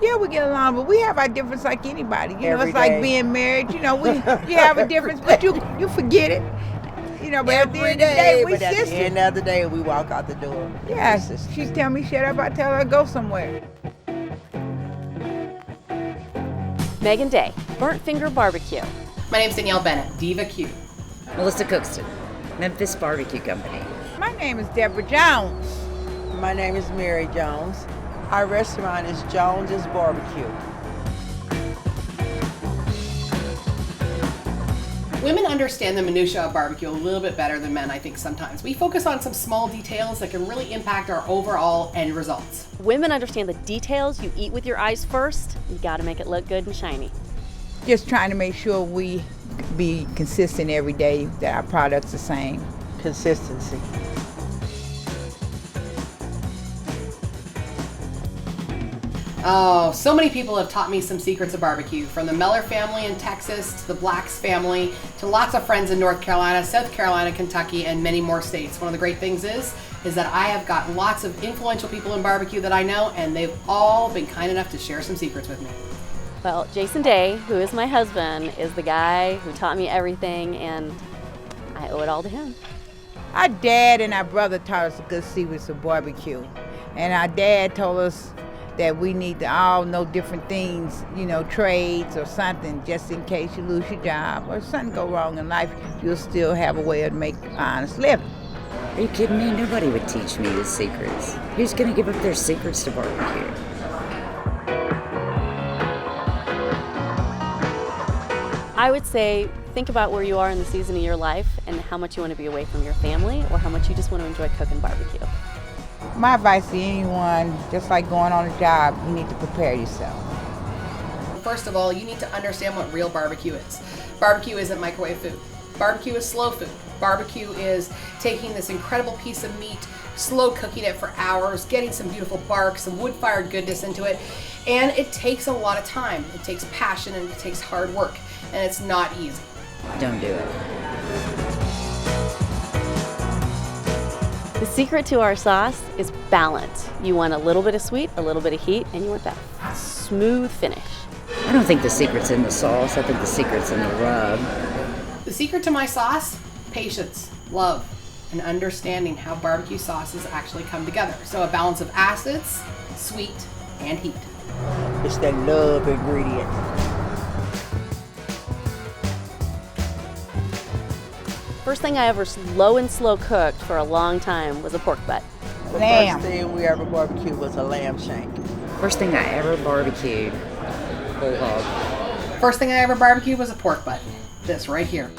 Yeah, we get along, but we have our difference like anybody. You know, Every it's like day. being married. You know, you have a difference, but you forget it. You know, but at the end of the day, we but at sisters. the end of the day, we walk out the door. Yeah, she tell me shut up, I tell her to go somewhere. Megan Day, Burnt Finger BBQ. My name's Danielle Bennett, Diva Q. Melissa Cookston, Memphis Barbecue Company. My name is Deborah Jones. My name is Mary Jones. Our restaurant is Jones's Barbecue. Women understand the minutiae of barbecue a little bit better than men, I think, sometimes. We focus on some small details that can really impact our overall end results. Women understand the details. You eat with your eyes first. You gotta make it look good and shiny. Just trying to make sure we be consistent every day, that our product's the same. Consistency. Oh, so many people have taught me some secrets of barbecue, from the Meller family in Texas to the Blacks family to lots of friends in North Carolina, South Carolina, Kentucky, and many more states. One of the great things is that I have got lots of influential people in barbecue that I know, and they've all been kind enough to share some secrets with me. Well, Jason Day, who is my husband, is the guy who taught me everything, and I owe it all to him. Our dad and our brother taught us the good secrets of barbecue. And our dad told us that we need to all know different things, you know, trades or something, just in case you lose your job or something go wrong in life, you'll still have a way to make an honest living. Are you kidding me? Nobody would teach me the secrets. Who's going to give up their secrets to barbecue? I would say think about where you are in the season of your life and how much you want to be away from your family or how much you just want to enjoy cooking barbecue. My advice to anyone, just like going on a job, you need to prepare yourself. First of all, you need to understand what real barbecue is. Barbecue isn't microwave food. Barbecue is slow food. Barbecue is taking this incredible piece of meat, slow cooking it for hours, getting some beautiful bark, some wood-fired goodness into it, and it takes a lot of time. It takes passion and it takes hard work, and it's not easy. Don't do it. The secret to our sauce is balance. You want a little bit of sweet, a little bit of heat, and you want that smooth finish. I don't think the secret's in the sauce. I think the secret's in the rub. The secret to my sauce? Patience, love, and understanding how barbecue sauces actually come together. So a balance of acids, sweet, and heat. It's that love ingredient. First thing I ever slow cooked for a long time was a pork butt. The Lamb. first thing we ever barbecued was a lamb shank. First thing I ever barbecued, whole hog. First thing I ever barbecued was a pork butt. This right here.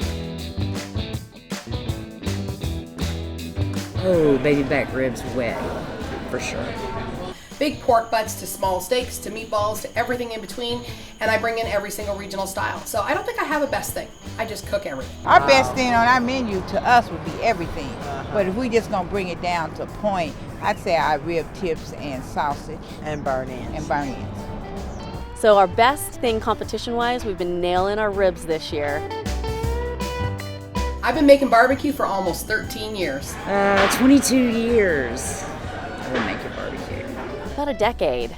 Oh, baby back ribs wet, for sure. Big pork butts to small steaks to meatballs to everything in between, and I bring in every single regional style. So I don't think I have a best thing. I just cook everything. Our best thing on our menu to us would be everything. But if we just gonna bring it down to a point, I'd say our rib tips and sausage And burn ends. and burn ends. So our best thing competition-wise, we've been nailing our ribs this year. I've been making barbecue for almost 13 years. 22 years. I would make a barbecue. About a decade.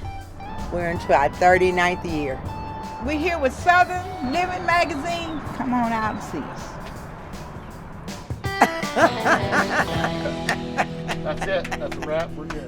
We're into our 39th year. We're here with Southern Living Magazine. Come on out and see us. That's it. That's a wrap. We're good.